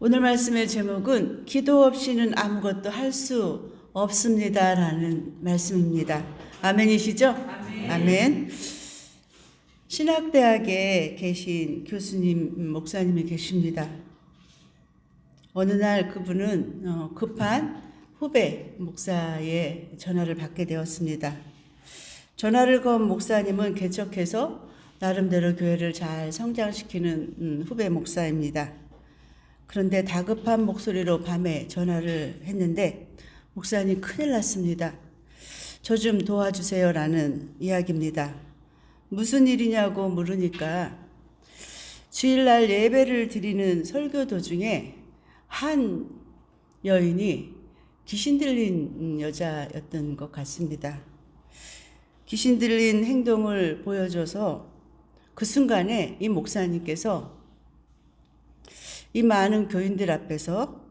오늘 말씀의 제목은 기도 없이는 아무것도 할 수 없습니다라는 말씀입니다. 아멘이시죠? 아멘. 신학대학에 계신 교수님, 목사님이 계십니다. 어느 날 그분은 급한 후배 목사의 전화를 받게 되었습니다. 전화를 건 목사님은 개척해서 나름대로 교회를 잘 성장시키는 후배 목사입니다. 그런데 다급한 목소리로 밤에 전화를 했는데 목사님 큰일 났습니다. 저 좀 도와주세요라는 이야기입니다. 무슨 일이냐고 물으니까 주일날 예배를 드리는 설교 도중에 한 여인이 귀신 들린 여자였던 것 같습니다. 귀신 들린 행동을 보여줘서 그 순간에 이 목사님께서 이 많은 교인들 앞에서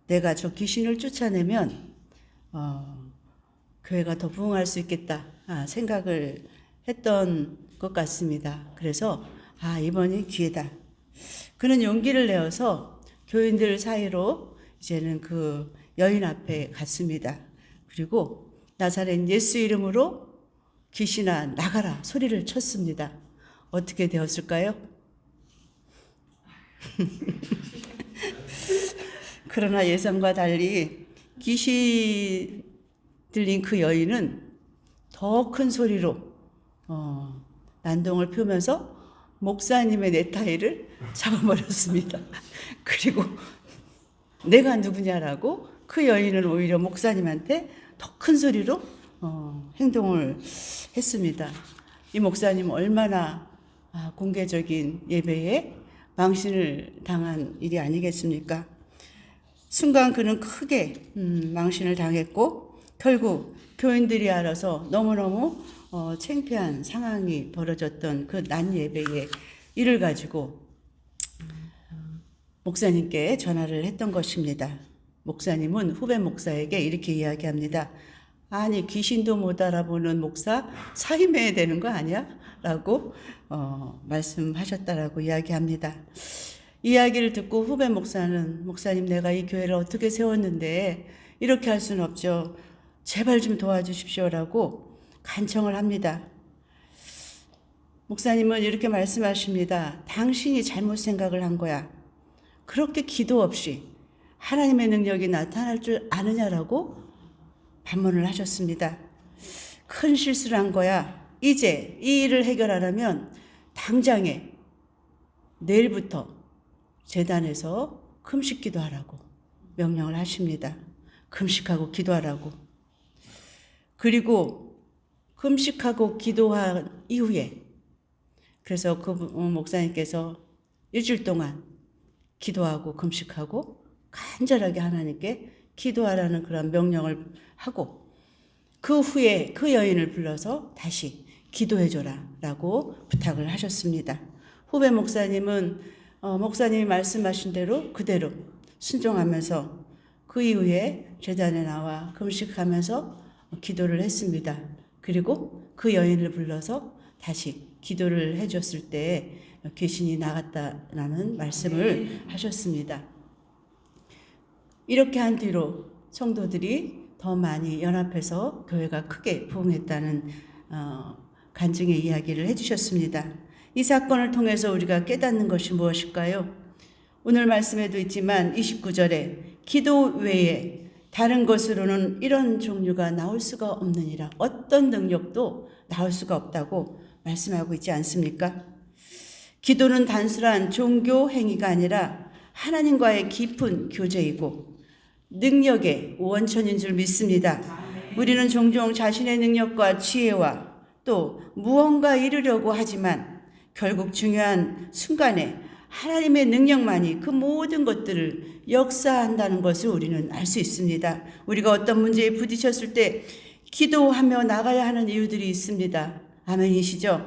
내가 저 귀신을 쫓아내면 교회가 더 부흥할 수 있겠다 생각을 했던 것 같습니다. 그래서 이번이 기회다. 그는 용기를 내어서 교인들 사이로 이제는 그 여인 앞에 갔습니다. 그리고 나사렛 예수 이름으로 귀신아 나가라 소리를 쳤습니다. 어떻게 되었을까요? 그러나 예상과 달리 귀신 들린 그 여인은 더 큰 소리로 난동을 피우면서 목사님의 넥타이를 잡아버렸습니다. 그리고 내가 누구냐라고 그 여인은 오히려 목사님한테 더 큰 소리로 행동을 했습니다. 이 목사님 얼마나 공개적인 예배에 망신을 당한 일이 아니겠습니까? 순간 그는 크게 망신을 당했고 결국 교인들이 알아서 너무너무 창피한 상황이 벌어졌던 그 난 예배의 일을 가지고 목사님께 전화를 했던 것입니다. 목사님은 후배 목사에게 이렇게 이야기합니다. 아니 귀신도 못 알아보는 목사 사임해야 되는 거 아니야? 라고 말씀하셨다라고 이야기합니다. 이야기를 듣고 후배 목사는 목사님 내가 이 교회를 어떻게 세웠는데 이렇게 할 수는 없죠. 제발 좀 도와주십시오라고 간청을 합니다. 목사님은 이렇게 말씀하십니다. 당신이 잘못 생각을 한 거야. 그렇게 기도 없이 하나님의 능력이 나타날 줄 아느냐라고 반문을 하셨습니다. 큰 실수를 한 거야. 이제 이 일을 해결하려면 당장에 내일부터 제단에서 금식 기도하라고 명령을 하십니다. 금식하고 기도하라고. 그리고 금식하고 기도한 이후에 그래서 그 목사님께서 일주일 동안 기도하고 금식하고 간절하게 하나님께 기도하라는 그런 명령을 하고 그 후에 그 여인을 불러서 다시 기도해줘라 라고 부탁을 하셨습니다. 후배 목사님은 목사님이 말씀하신 대로 그대로 순종하면서 그 이후에 제단에 나와 금식하면서 기도를 했습니다. 그리고 그 여인을 불러서 다시 기도를 해줬을 때 귀신이 나갔다라는 말씀을 하셨습니다. 이렇게 한 뒤로 성도들이 더 많이 연합해서 교회가 크게 부흥했다는 간증의 이야기를 해주셨습니다. 이 사건을 통해서 우리가 깨닫는 것이 무엇일까요? 오늘 말씀에도 있지만 29절에 기도 외에 다른 것으로는 이런 종류가 나올 수가 없느니라. 어떤 능력도 나올 수가 없다고 말씀하고 있지 않습니까? 기도는 단순한 종교 행위가 아니라 하나님과의 깊은 교제이고 능력의 원천인 줄 믿습니다. 우리는 종종 자신의 능력과 지혜와 또 무언가 이루려고 하지만 결국 중요한 순간에 하나님의 능력만이 그 모든 것들을 역사한다는 것을 우리는 알 수 있습니다. 우리가 어떤 문제에 부딪혔을 때 기도하며 나가야 하는 이유들이 있습니다. 아멘이시죠?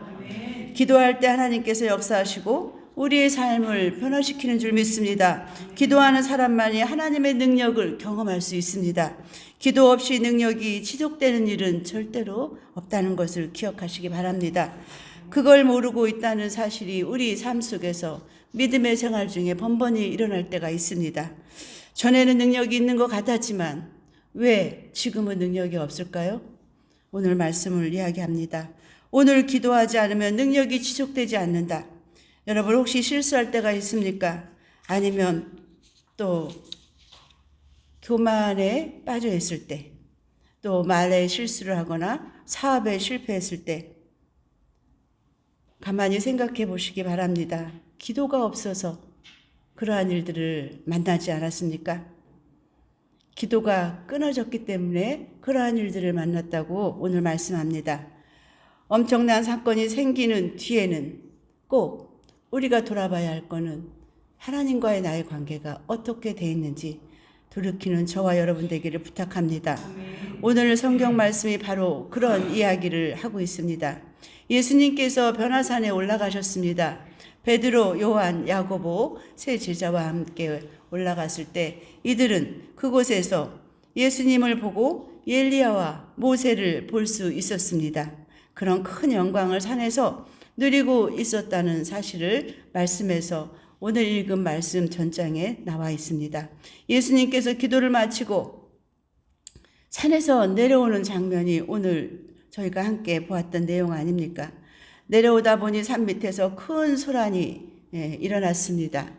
기도할 때 하나님께서 역사하시고 우리의 삶을 변화시키는 줄 믿습니다. 기도하는 사람만이 하나님의 능력을 경험할 수 있습니다. 기도 없이 능력이 지속되는 일은 절대로 없다는 것을 기억하시기 바랍니다. 그걸 모르고 있다는 사실이 우리 삶 속에서 믿음의 생활 중에 번번이 일어날 때가 있습니다. 전에는 능력이 있는 것 같았지만 왜 지금은 능력이 없을까요? 오늘 말씀을 이야기합니다. 오늘 기도하지 않으면 능력이 지속되지 않는다. 여러분 혹시 실수할 때가 있습니까? 아니면 또 교만에 빠져 있을 때, 또 말에 실수를 하거나 사업에 실패했을 때 가만히 생각해 보시기 바랍니다. 기도가 없어서 그러한 일들을 만나지 않았습니까? 기도가 끊어졌기 때문에 그러한 일들을 만났다고 오늘 말씀합니다. 엄청난 사건이 생기는 뒤에는 꼭 우리가 돌아봐야 할 거는 하나님과의 나의 관계가 어떻게 돼 있는지 돌이키는 저와 여러분 되기를 부탁합니다. 오늘 성경 말씀이 바로 그런 이야기를 하고 있습니다. 예수님께서 변화산에 올라가셨습니다. 베드로, 요한, 야고보 세 제자와 함께 올라갔을 때 이들은 그곳에서 예수님을 보고 엘리야와 모세를 볼 수 있었습니다. 그런 큰 영광을 산에서 누리고 있었다는 사실을 말씀에서 오늘 읽은 말씀 전장에 나와 있습니다. 예수님께서 기도를 마치고 산에서 내려오는 장면이 오늘 저희가 함께 보았던 내용 아닙니까? 내려오다 보니 산 밑에서 큰 소란이 일어났습니다.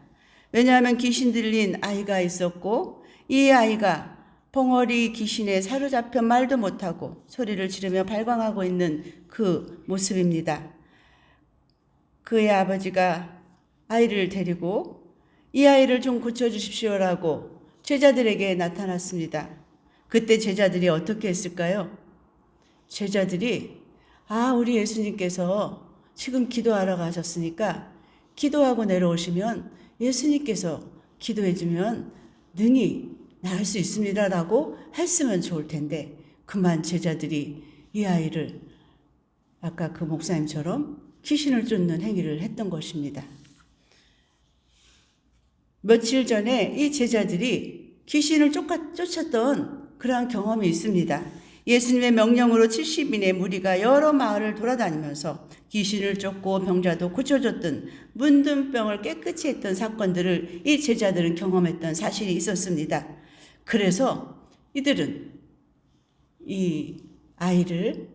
왜냐하면 귀신 들린 아이가 있었고 이 아이가 벙어리 귀신에 사로잡혀 말도 못하고 소리를 지르며 발광하고 있는 그 모습입니다. 그의 아버지가 아이를 데리고 이 아이를 좀 고쳐주십시오라고 제자들에게 나타났습니다. 그때 제자들이 어떻게 했을까요? 제자들이 우리 예수님께서 지금 기도하러 가셨으니까 기도하고 내려오시면 예수님께서 기도해주면 능히 나을 수 있습니다라고 했으면 좋을 텐데 그만 제자들이 이 아이를 아까 그 목사님처럼 귀신을 쫓는 행위를 했던 것입니다. 며칠 전에 이 제자들이 귀신을 쫓았던 그러한 경험이 있습니다. 예수님의 명령으로 70인의 무리가 여러 마을을 돌아다니면서 귀신을 쫓고 병자도 고쳐줬던 문둥병을 깨끗이 했던 사건들을 이 제자들은 경험했던 사실이 있었습니다. 그래서 이들은 이 아이를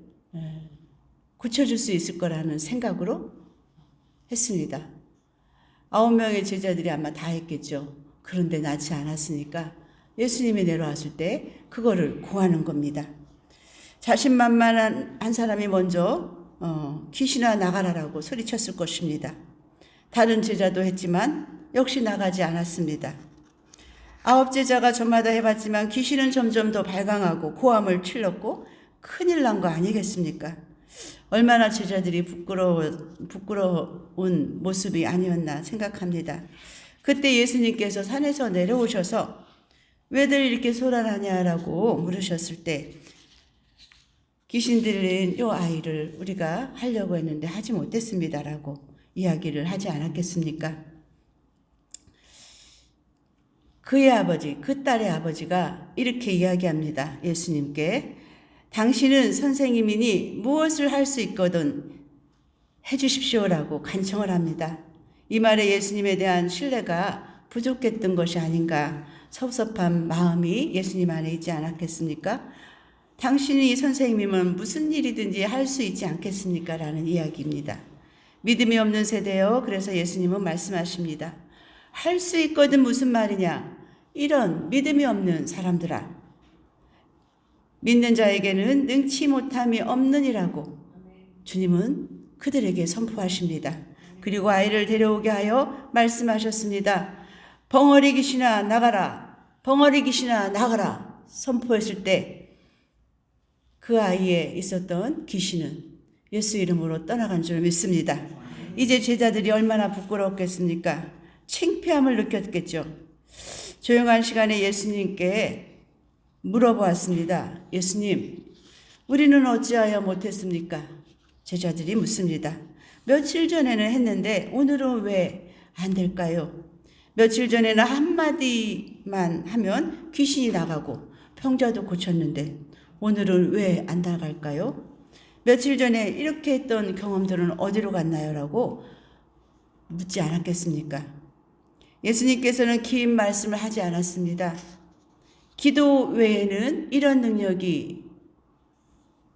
고쳐줄 수 있을 거라는 생각으로 했습니다. 9명의 제자들이 아마 다 했겠죠. 그런데 낫지 않았으니까 예수님이 내려왔을 때 그거를 구하는 겁니다. 자신만만한 한 사람이 먼저 귀신아 나가라라고 소리쳤을 것입니다. 다른 제자도 했지만 역시 나가지 않았습니다. 9 제자가 저마다 해봤지만 귀신은 점점 더 발광하고 고함을 칠렀고 큰일 난 거 아니겠습니까? 얼마나 제자들이 부끄러운 모습이 아니었나 생각합니다. 그때 예수님께서 산에서 내려오셔서 왜들 이렇게 소란하냐라고 물으셨을 때 귀신 들린 요 아이를 우리가 하려고 했는데 하지 못했습니다라고 이야기를 하지 않았겠습니까? 그의 아버지, 그 딸의 아버지가 이렇게 이야기합니다. 예수님께 당신은 선생님이니 무엇을 할 수 있거든 해주십시오라고 간청을 합니다. 이 말에 예수님에 대한 신뢰가 부족했던 것이 아닌가 섭섭한 마음이 예수님 안에 있지 않았겠습니까? 당신이 선생님이면 무슨 일이든지 할 수 있지 않겠습니까? 라는 이야기입니다. 믿음이 없는 세대요. 그래서 예수님은 말씀하십니다. 할 수 있거든 무슨 말이냐? 이런 믿음이 없는 사람들아. 믿는 자에게는 능치 못함이 없느니라고 주님은 그들에게 선포하십니다. 그리고 아이를 데려오게 하여 말씀하셨습니다. 벙어리 귀신아 나가라. 벙어리 귀신아 나가라. 선포했을 때 그 아이에 있었던 귀신은 예수 이름으로 떠나간 줄 믿습니다. 이제 제자들이 얼마나 부끄러웠겠습니까? 창피함을 느꼈겠죠. 조용한 시간에 예수님께 물어보았습니다. 예수님, 우리는 어찌하여 못했습니까? 제자들이 묻습니다. 며칠 전에는 했는데 오늘은 왜 안 될까요? 며칠 전에는 한마디만 하면 귀신이 나가고 병자도 고쳤는데 오늘은 왜 안 나갈까요? 며칠 전에 이렇게 했던 경험들은 어디로 갔나요? 라고 묻지 않았겠습니까? 예수님께서는 긴 말씀을 하지 않았습니다. 기도 외에는 이런 능력이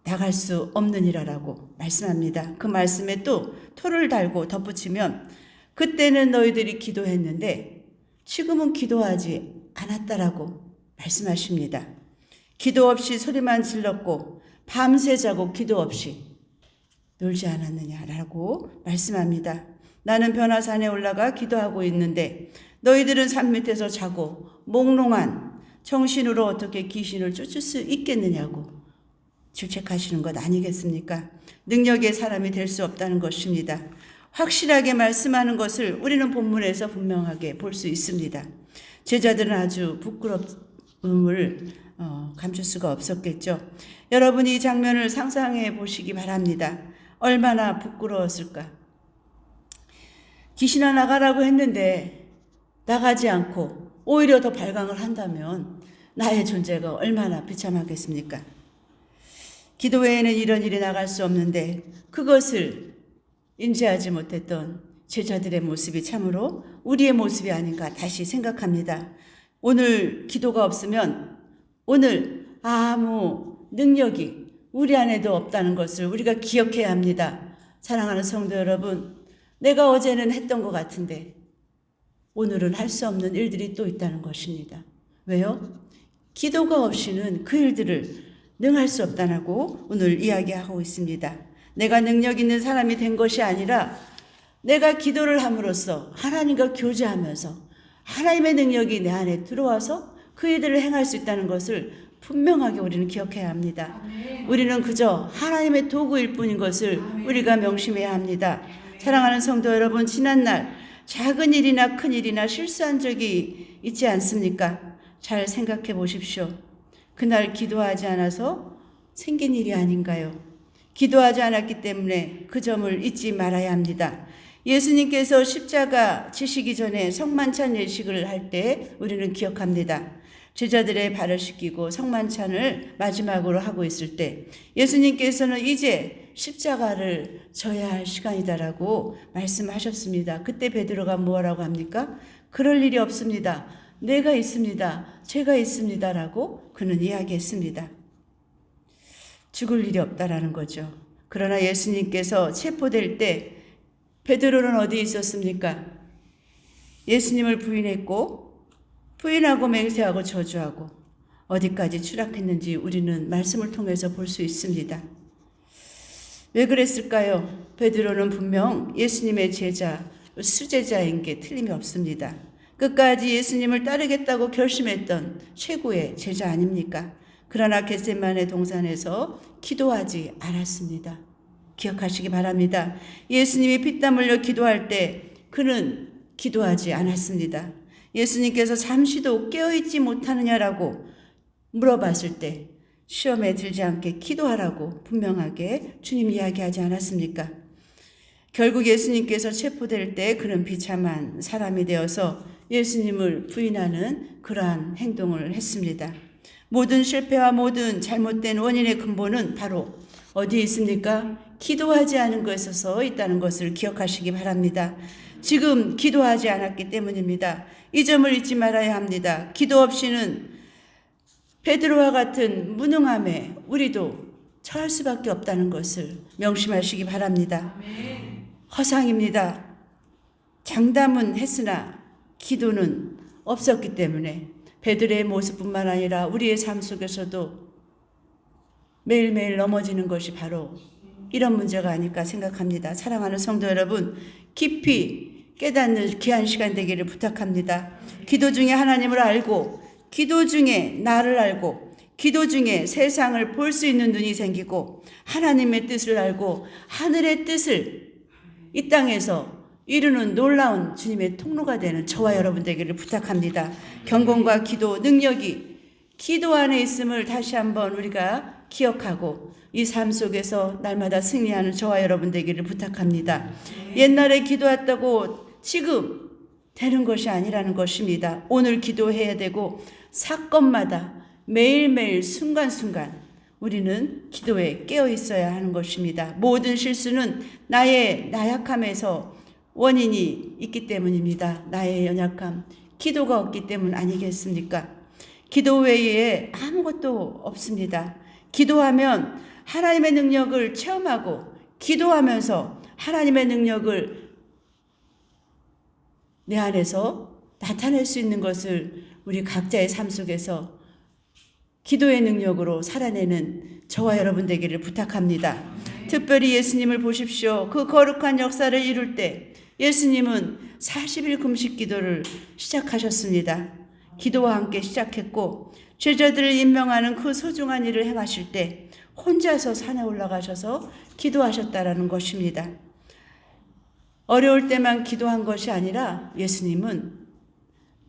나갈 수 없느니라라고 말씀합니다. 그 말씀에 또 토를 달고 덧붙이면 그때는 너희들이 기도했는데 지금은 기도하지 않았다라고 말씀하십니다. 기도 없이 소리만 질렀고 밤새 자고 기도 없이 놀지 않았느냐라고 말씀합니다. 나는 변화산에 올라가 기도하고 있는데 너희들은 산 밑에서 자고 몽롱한 정신으로 어떻게 귀신을 쫓을 수 있겠느냐고 질책하시는 것 아니겠습니까? 능력의 사람이 될 수 없다는 것입니다. 확실하게 말씀하는 것을 우리는 본문에서 분명하게 볼 수 있습니다. 제자들은 아주 부끄러움을 감출 수가 없었겠죠. 여러분이 이 장면을 상상해 보시기 바랍니다. 얼마나 부끄러웠을까? 귀신아 나가라고 했는데 나가지 않고 오히려 더 발광을 한다면 나의 존재가 얼마나 비참하겠습니까? 기도 외에는 이런 일이 나갈 수 없는데 그것을 인지하지 못했던 제자들의 모습이 참으로 우리의 모습이 아닌가 다시 생각합니다. 오늘 기도가 없으면 오늘 아무 능력이 우리 안에도 없다는 것을 우리가 기억해야 합니다. 사랑하는 성도 여러분, 내가 어제는 했던 것 같은데 오늘은 할 수 없는 일들이 또 있다는 것입니다. 왜요? 기도가 없이는 그 일들을 능할 수 없다고 오늘 이야기하고 있습니다. 내가 능력 있는 사람이 된 것이 아니라 내가 기도를 함으로써 하나님과 교제하면서 하나님의 능력이 내 안에 들어와서 그 일들을 행할 수 있다는 것을 분명하게 우리는 기억해야 합니다. 우리는 그저 하나님의 도구일 뿐인 것을 우리가 명심해야 합니다. 사랑하는 성도 여러분, 지난날 작은 일이나 큰 일이나 실수한 적이 있지 않습니까? 잘 생각해 보십시오. 그날 기도하지 않아서 생긴 일이 아닌가요? 기도하지 않았기 때문에 그 점을 잊지 말아야 합니다. 예수님께서 십자가 지시기 전에 성만찬 예식을 할 때 우리는 기억합니다. 제자들의 발을 씻기고 성만찬을 마지막으로 하고 있을 때 예수님께서는 이제 십자가를 져야 할 시간이다라고 말씀하셨습니다. 그때 베드로가 뭐라고 합니까? 그럴 일이 없습니다. 내가 있습니다. 제가 있습니다라고 그는 이야기했습니다. 죽을 일이 없다라는 거죠. 그러나 예수님께서 체포될 때 베드로는 어디 있었습니까? 예수님을 부인했고 부인하고 맹세하고 저주하고 어디까지 추락했는지 우리는 말씀을 통해서 볼 수 있습니다. 왜 그랬을까요? 베드로는 분명 예수님의 제자, 수제자인 게 틀림이 없습니다. 끝까지 예수님을 따르겠다고 결심했던 최고의 제자 아닙니까? 그러나 겟세마네 동산에서 기도하지 않았습니다. 기억하시기 바랍니다. 예수님이 피땀 흘려 기도할 때 그는 기도하지 않았습니다. 예수님께서 잠시도 깨어있지 못하느냐라고 물어봤을 때 시험에 들지 않게 기도하라고 분명하게 주님 이야기하지 않았습니까? 결국 예수님께서 체포될 때 그는 비참한 사람이 되어서 예수님을 부인하는 그러한 행동을 했습니다. 모든 실패와 모든 잘못된 원인의 근본은 바로 어디에 있습니까? 기도하지 않은 것에서 있다는 것을 기억하시기 바랍니다. 지금 기도하지 않았기 때문입니다. 이 점을 잊지 말아야 합니다. 기도 없이는 베드로와 같은 무능함에 우리도 처할 수밖에 없다는 것을 명심하시기 바랍니다. 허상입니다. 장담은 했으나 기도는 없었기 때문에 베드로의 모습뿐만 아니라 우리의 삶 속에서도 매일매일 넘어지는 것이 바로 이런 문제가 아닐까 생각합니다. 사랑하는 성도 여러분, 깊이 깨닫는 귀한 시간 되기를 부탁합니다. 기도 중에 하나님을 알고, 기도 중에 나를 알고, 기도 중에 세상을 볼 수 있는 눈이 생기고, 하나님의 뜻을 알고 하늘의 뜻을 이 땅에서 이루는 놀라운 주님의 통로가 되는 저와 여러분 되기를 부탁합니다. 경건과 기도, 능력이 기도 안에 있음을 다시 한번 우리가 기억하고 이 삶 속에서 날마다 승리하는 저와 여러분 되기를 부탁합니다. 옛날에 기도했다고 지금 되는 것이 아니라는 것입니다. 오늘 기도해야 되고 사건마다 매일매일 순간순간 우리는 기도에 깨어 있어야 하는 것입니다. 모든 실수는 나의 나약함에서 원인이 있기 때문입니다. 나의 연약함, 기도가 없기 때문 아니겠습니까? 기도 외에 아무것도 없습니다. 기도하면 하나님의 능력을 체험하고, 기도하면서 하나님의 능력을 내 안에서 나타낼 수 있는 것을 우리 각자의 삶 속에서 기도의 능력으로 살아내는 저와 여러분 되기를 부탁합니다. 특별히 예수님을 보십시오. 그 거룩한 역사를 이룰 때 예수님은 40일 금식 기도를 시작하셨습니다. 기도와 함께 시작했고, 제자들을 임명하는 그 소중한 일을 행하실 때 혼자서 산에 올라가셔서 기도하셨다라는 것입니다. 어려울 때만 기도한 것이 아니라 예수님은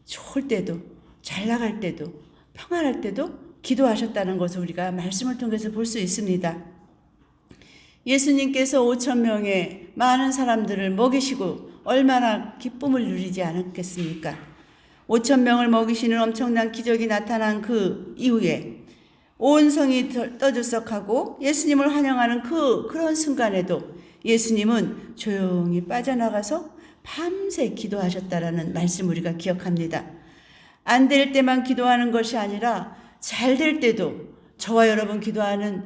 좋을 때도, 잘 나갈 때도, 평안할 때도 기도하셨다는 것을 우리가 말씀을 통해서 볼 수 있습니다. 예수님께서 5,000명의 많은 사람들을 먹이시고 얼마나 기쁨을 누리지 않았겠습니까? 5,000명을 먹이시는 엄청난 기적이 나타난 그 이후에 온 성이 떠들썩하고 예수님을 환영하는 그런 순간에도 예수님은 조용히 빠져나가서 밤새 기도하셨다라는 말씀 우리가 기억합니다. 안 될 때만 기도하는 것이 아니라 잘 될 때도 저와 여러분 기도하는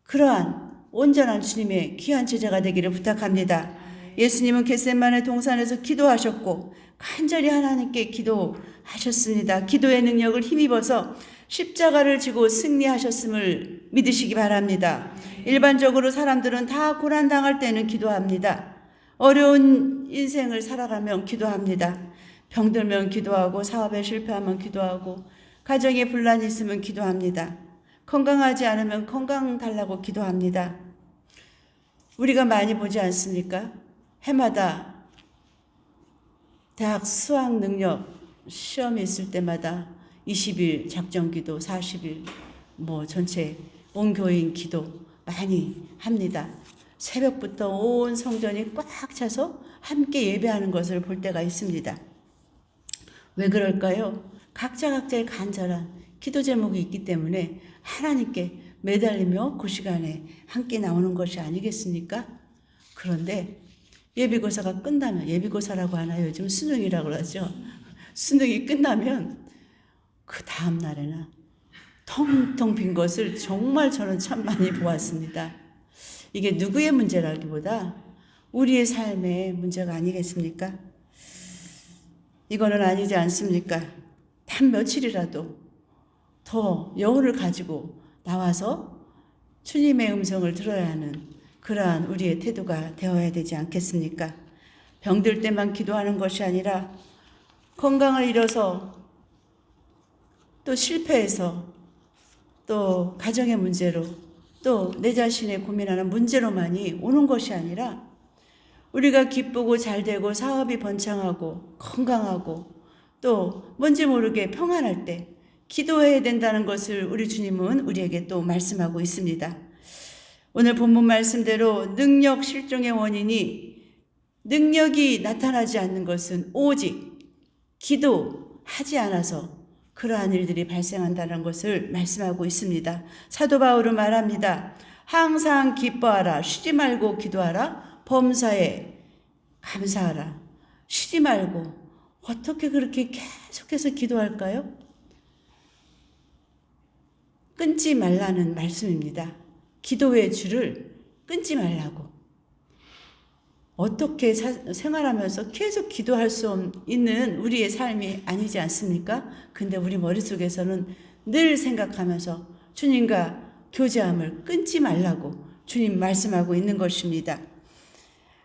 그러한 온전한 주님의 귀한 제자가 되기를 부탁합니다. 예수님은 겟세마네 동산에서 기도하셨고 간절히 하나님께 기도하셨습니다. 기도의 능력을 힘입어서 십자가를 지고 승리하셨음을 믿으시기 바랍니다. 일반적으로 사람들은 다 고난당할 때는 기도합니다. 어려운 인생을 살아가면 기도합니다. 병들면 기도하고, 사업에 실패하면 기도하고, 가정에 분란이 있으면 기도합니다. 건강하지 않으면 건강 달라고 기도합니다. 우리가 많이 보지 않습니까? 해마다 대학 수학 능력 시험이 있을 때마다 20일 작정기도, 40일 전체 온 교인 기도 많이 합니다. 새벽부터 온 성전이 꽉 차서 함께 예배하는 것을 볼 때가 있습니다. 왜 그럴까요? 각자의 간절한 기도 제목이 있기 때문에 하나님께 매달리며 그 시간에 함께 나오는 것이 아니겠습니까? 그런데 예비고사가 끝나면, 예비고사라고 하나요? 요즘 수능이라고 그러죠. 수능이 끝나면 그 다음 날에는 텅텅 빈 것을 정말 저는 참 많이 보았습니다. 이게 누구의 문제라기보다 우리의 삶의 문제가 아니겠습니까? 이거는 아니지 않습니까? 단 며칠이라도 더 여운을 가지고 나와서 주님의 음성을 들어야 하는 그러한 우리의 태도가 되어야 되지 않겠습니까? 병들 때만 기도하는 것이 아니라 건강을 잃어서 또 실패해서 또 가정의 문제로 또 내 자신의 고민하는 문제로만이 오는 것이 아니라 우리가 기쁘고 잘되고 사업이 번창하고 건강하고 또 뭔지 모르게 평안할 때 기도해야 된다는 것을 우리 주님은 우리에게 또 말씀하고 있습니다. 오늘 본문 말씀대로 능력 실종의 원인이 능력이 나타나지 않는 것은 오직 기도하지 않아서 그러한 일들이 발생한다는 것을 말씀하고 있습니다. 사도 바울은 말합니다. 항상 기뻐하라. 쉬지 말고 기도하라. 범사에 감사하라. 쉬지 말고. 어떻게 그렇게 계속해서 기도할까요? 끊지 말라는 말씀입니다. 기도의 줄을 끊지 말라고. 어떻게 생활하면서 계속 기도할 수 있는 우리의 삶이 아니지 않습니까? 근데 우리 머릿속에서는 늘 생각하면서 주님과 교제함을 끊지 말라고 주님 말씀하고 있는 것입니다.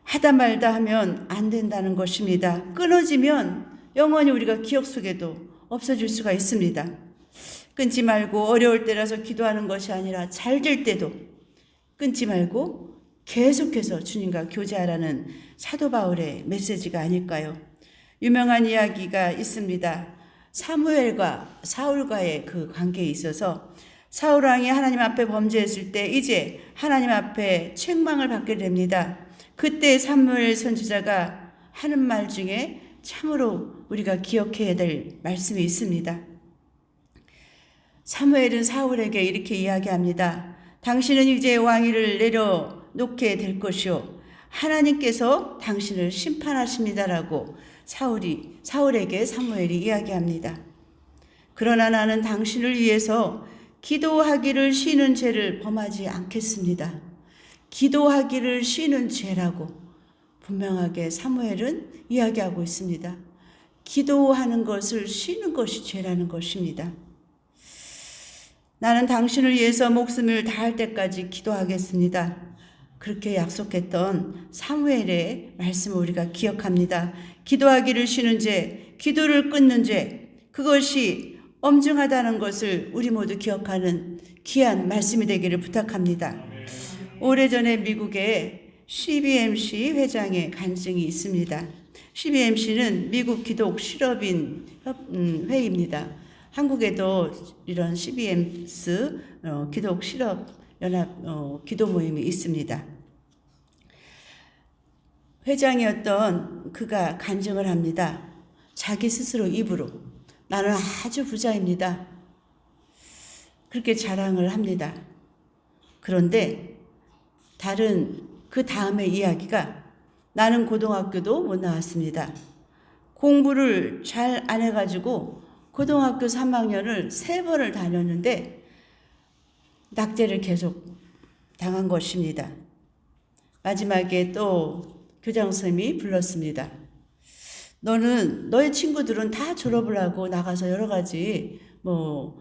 하다 말다 하면 안 된다는 것입니다. 끊어지면 영원히 우리가 기억 속에도 없어질 수가 있습니다. 끊지 말고 어려울 때라서 기도하는 것이 아니라 잘 될 때도 끊지 말고 계속해서 주님과 교제하라는 사도 바울의 메시지가 아닐까요? 유명한 이야기가 있습니다. 사무엘과 사울과의 그 관계에 있어서 사울 왕이 하나님 앞에 범죄했을 때 이제 하나님 앞에 책망을 받게 됩니다. 그때 사무엘 선지자가 하는 말 중에 참으로 우리가 기억해야 될 말씀이 있습니다. 사무엘은 사울에게 이렇게 이야기합니다. 당신은 이제 왕위를 내려놓게 될 것이요 하나님께서 당신을 심판하십니다라고 사울에게 사무엘이 이야기합니다. 그러나 나는 당신을 위해서 기도하기를 쉬는 죄를 범하지 않겠습니다. 기도하기를 쉬는 죄라고 분명하게 사무엘은 이야기하고 있습니다. 기도하는 것을 쉬는 것이 죄라는 것입니다. 나는 당신을 위해서 목숨을 다할 때까지 기도하겠습니다. 그렇게 약속했던 사무엘의 말씀을 우리가 기억합니다. 기도하기를 쉬는 죄, 기도를 끊는 죄, 그것이 엄중하다는 것을 우리 모두 기억하는 귀한 말씀이 되기를 부탁합니다. 오래전에 미국에 CBMC 회장의 간증이 있습니다. CBMC는 미국 기독 실업인 회의입니다. 한국에도 이런 CBMC 기독 실업 연합 기도 모임이 있습니다. 회장이었던 그가 간증을 합니다. 자기 스스로 입으로 나는 아주 부자입니다. 그렇게 자랑을 합니다. 그런데 그 다음의 이야기가 나는 고등학교도 못 나왔습니다. 공부를 잘 안 해가지고 고등학교 3학년을 3번을 다녔는데 낙제를 계속 당한 것입니다. 마지막에 또 교장선생님이 불렀습니다. 너는 너의 친구들은 다 졸업을 하고 나가서 여러 가지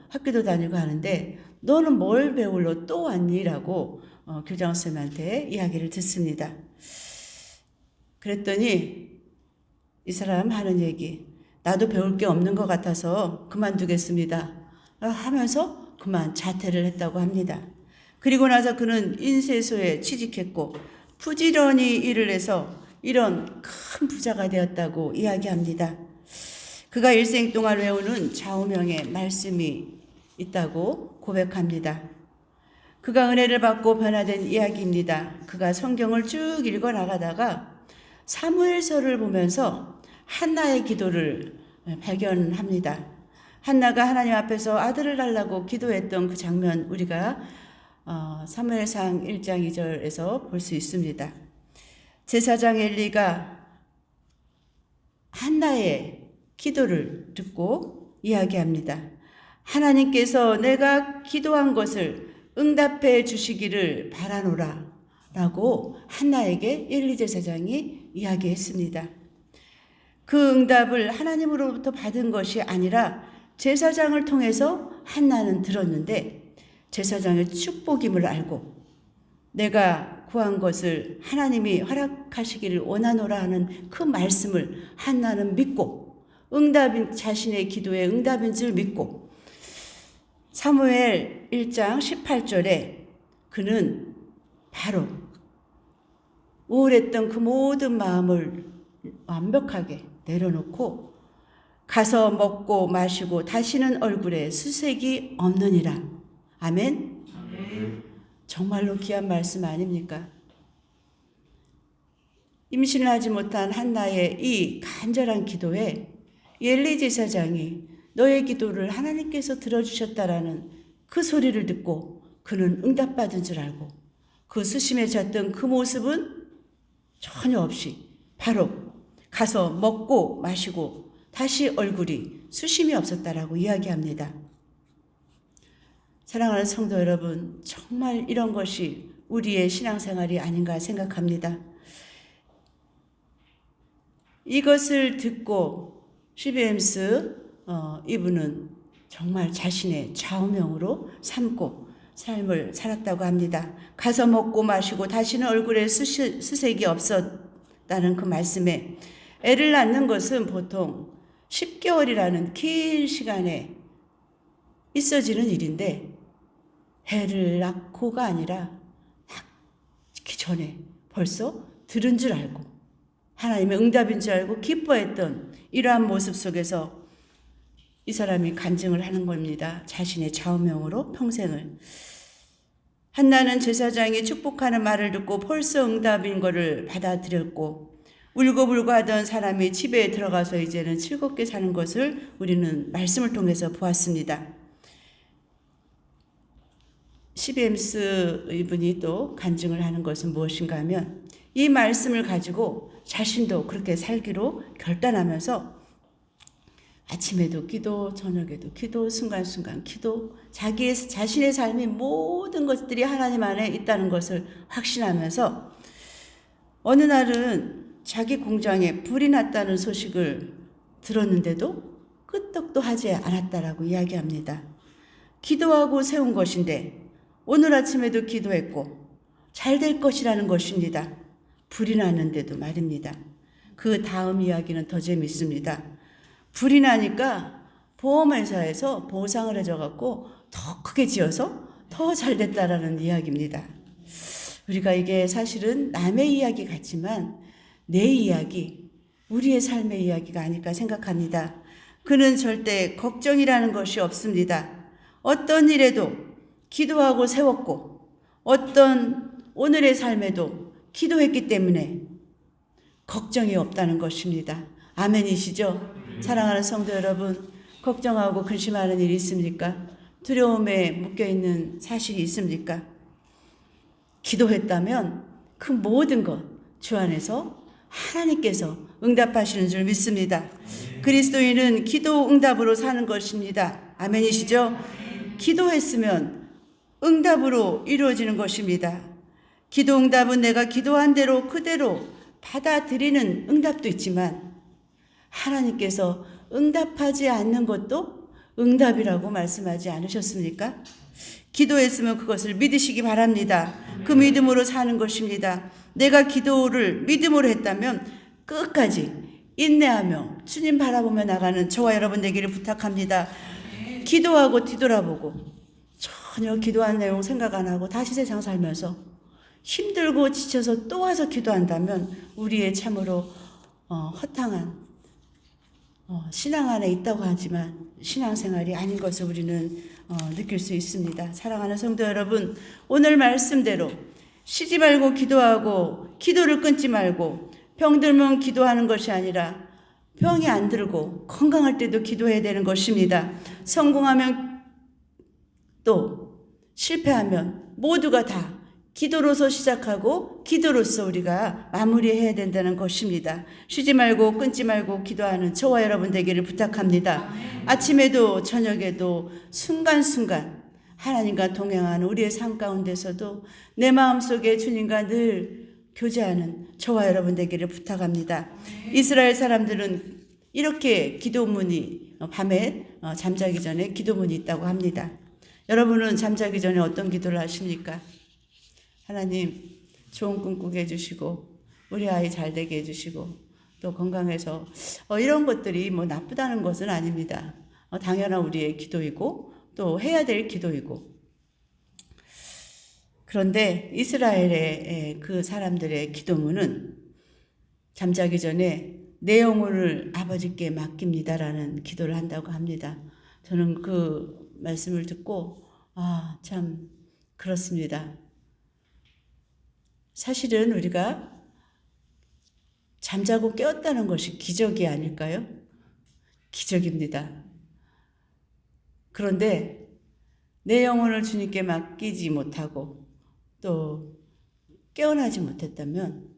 학교도 다니고 하는데 너는 뭘 배우러 또 왔니?라고 교장선생님한테 이야기를 듣습니다. 그랬더니 이 사람 하는 얘기, 나도 배울 게 없는 것 같아서 그만두겠습니다 하면서 그만 자퇴를 했다고 합니다. 그리고 나서 그는 인쇄소에 취직했고 부지런히 일을 해서 이런 큰 부자가 되었다고 이야기합니다. 그가 일생 동안 외우는 좌우명의 말씀이 있다고 고백합니다. 그가 은혜를 받고 변화된 이야기입니다. 그가 성경을 쭉 읽어 나가다가 사무엘서를 보면서 한나의 기도를 발견합니다. 한나가 하나님 앞에서 아들을 달라고 기도했던 그 장면 우리가 사무엘상 1장 2절에서 볼 수 있습니다. 제사장 엘리가 한나의 기도를 듣고 이야기합니다. 하나님께서 내가 기도한 것을 응답해 주시기를 바라노라 라고 한나에게 엘리 제사장이 이야기했습니다. 그 응답을 하나님으로부터 받은 것이 아니라 제사장을 통해서 한나는 들었는데 제사장의 축복임을 알고 내가 구한 것을 하나님이 허락하시기를 원하노라 하는 그 말씀을 한나는 믿고 자신의 기도의 응답인 줄 믿고 사무엘 1장 18절에 그는 바로 우울했던 그 모든 마음을 완벽하게 내려놓고 가서 먹고 마시고 다시는 얼굴에 수색이 없느니라. 아멘. 정말로 귀한 말씀 아닙니까? 임신을 하지 못한 한나의 이 간절한 기도에 엘리 제사장이 너의 기도를 하나님께서 들어주셨다라는 그 소리를 듣고 그는 응답받은 줄 알고 그 수심에 젖던 그 모습은 전혀 없이 바로 가서 먹고 마시고 다시 얼굴이 수심이 없었다라고 이야기합니다. 사랑하는 성도 여러분, 정말 이런 것이 우리의 신앙생활이 아닌가 생각합니다. 이것을 듣고 CBMC 이분은 정말 자신의 좌우명으로 삼고 삶을 살았다고 합니다. 가서 먹고 마시고 다시는 얼굴에 수색이 없었다는 그 말씀에 애를 낳는 것은 보통 10개월이라는 긴 시간에 있어지는 일인데 애를 낳고가 아니라 낳기 전에 벌써 들은 줄 알고 하나님의 응답인 줄 알고 기뻐했던 이러한 모습 속에서 이 사람이 간증을 하는 겁니다. 자신의 좌우명으로 평생을. 한나는 제사장이 축복하는 말을 듣고 벌써 응답인 것을 받아들였고 울고불고 하던 사람이 집에 들어가서 이제는 즐겁게 사는 것을 우리는 말씀을 통해서 보았습니다. CBMC 이분이 또 간증을 하는 것은 무엇인가 하면 이 말씀을 가지고 자신도 그렇게 살기로 결단하면서 아침에도 기도, 저녁에도 기도, 순간순간 기도, 자신의 삶의 모든 것들이 하나님 안에 있다는 것을 확신하면서 어느 날은 자기 공장에 불이 났다는 소식을 들었는데도 끄떡도 하지 않았다라고 이야기합니다. 기도하고 세운 것인데 오늘 아침에도 기도했고 잘 될 것이라는 것입니다. 불이 났는데도 말입니다. 그 다음 이야기는 더 재밌습니다. 불이 나니까 보험회사에서 보상을 해줘갖고 더 크게 지어서 더 잘 됐다라는 이야기입니다. 우리가 이게 사실은 남의 이야기 같지만 내 이야기, 우리의 삶의 이야기가 아닐까 생각합니다. 그는 절대 걱정이라는 것이 없습니다. 어떤 일에도 기도하고 세웠고 어떤 오늘의 삶에도 기도했기 때문에 걱정이 없다는 것입니다. 아멘이시죠? 사랑하는 성도 여러분, 걱정하고 근심하는 일이 있습니까? 두려움에 묶여있는 사실이 있습니까? 기도했다면 그 모든 것 주 안에서 하나님께서 응답하시는 줄 믿습니다. 그리스도인은 기도 응답으로 사는 것입니다. 아멘이시죠? 기도했으면 응답으로 이루어지는 것입니다. 기도 응답은 내가 기도한 대로 그대로 받아들이는 응답도 있지만 하나님께서 응답하지 않는 것도 응답이라고 말씀하지 않으셨습니까? 기도했으면 그것을 믿으시기 바랍니다. 그 믿음으로 사는 것입니다. 내가 기도를 믿음으로 했다면 끝까지 인내하며 주님 바라보며 나가는 저와 여러분 되기를 부탁합니다. 기도하고 뒤돌아보고 전혀 기도한 내용 생각 안 하고 다시 세상 살면서 힘들고 지쳐서 또 와서 기도한다면 우리의 참으로 허탕한 신앙 안에 있다고 하지만 신앙생활이 아닌 것을 우리는 느낄 수 있습니다. 사랑하는 성도 여러분, 오늘 말씀대로 쉬지 말고 기도하고 기도를 끊지 말고 병 들면 기도하는 것이 아니라 병이 안 들고 건강할 때도 기도해야 되는 것입니다. 성공하면 또 실패하면 모두가 다 기도로서 시작하고 기도로서 우리가 마무리해야 된다는 것입니다. 쉬지 말고 끊지 말고 기도하는 저와 여러분 되기를 부탁합니다. 아침에도 저녁에도 순간순간 하나님과 동행하는 우리의 삶 가운데서도 내 마음속에 주님과 늘 교제하는 저와 여러분 되기를 부탁합니다. 이스라엘 사람들은 이렇게 기도문이 밤에 잠자기 전에 기도문이 있다고 합니다. 여러분은 잠자기 전에 어떤 기도를 하십니까? 하나님 좋은 꿈 꾸게 해주시고 우리 아이 잘 되게 해주시고 또 건강해서 이런 것들이 뭐 나쁘다는 것은 아닙니다. 당연한 우리의 기도이고 또 해야 될 기도이고 그런데 이스라엘의 그 사람들의 기도문은 잠자기 전에 내 영혼을 아버지께 맡깁니다라는 기도를 한다고 합니다. 저는 그 말씀을 듣고 참 그렇습니다. 사실은 우리가 잠자고 깨었다는 것이 기적이 아닐까요? 기적입니다. 그런데 내 영혼을 주님께 맡기지 못하고 또 깨어나지 못했다면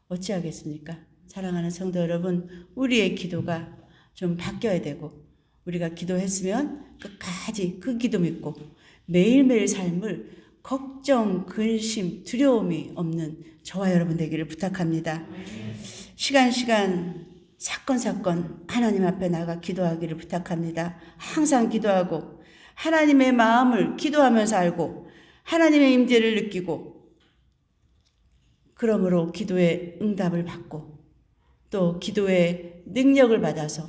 어찌하겠습니까? 사랑하는 성도 여러분, 우리의 기도가 좀 바뀌어야 되고 우리가 기도했으면 끝까지 그 기도 믿고 매일매일 삶을 걱정, 근심, 두려움이 없는 저와 여러분 되기를 부탁합니다. 시간, 사건 하나님 앞에 나가 기도하기를 부탁합니다. 항상 기도하고 하나님의 마음을 기도하면서 알고 하나님의 임재를 느끼고 그러므로 기도의 응답을 받고 또 기도의 능력을 받아서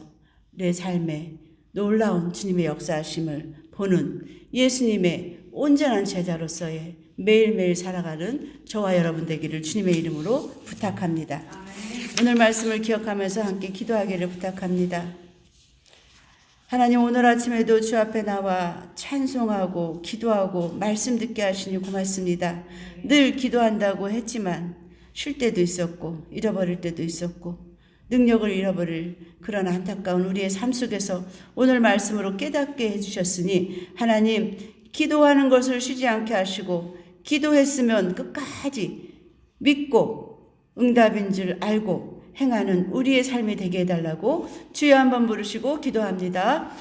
내 삶에 놀라운 주님의 역사하심을 보는 예수님의 온전한 제자로서의 매일매일 살아가는 저와 여러분 되기를 주님의 이름으로 부탁합니다. 오늘 말씀을 기억하면서 함께 기도하기를 부탁합니다. 하나님, 오늘 아침에도 주 앞에 나와 찬송하고 기도하고 말씀 듣게 하시니 고맙습니다. 늘 기도한다고 했지만 쉴 때도 있었고 잃어버릴 때도 있었고 능력을 잃어버릴 그런 안타까운 우리의 삶 속에서 오늘 말씀으로 깨닫게 해주셨으니 하나님, 기도하는 것을 쉬지 않게 하시고 기도했으면 끝까지 믿고 응답인 줄 알고 행하는 우리의 삶이 되게 해달라고 주여 한번 부르시고 기도합니다.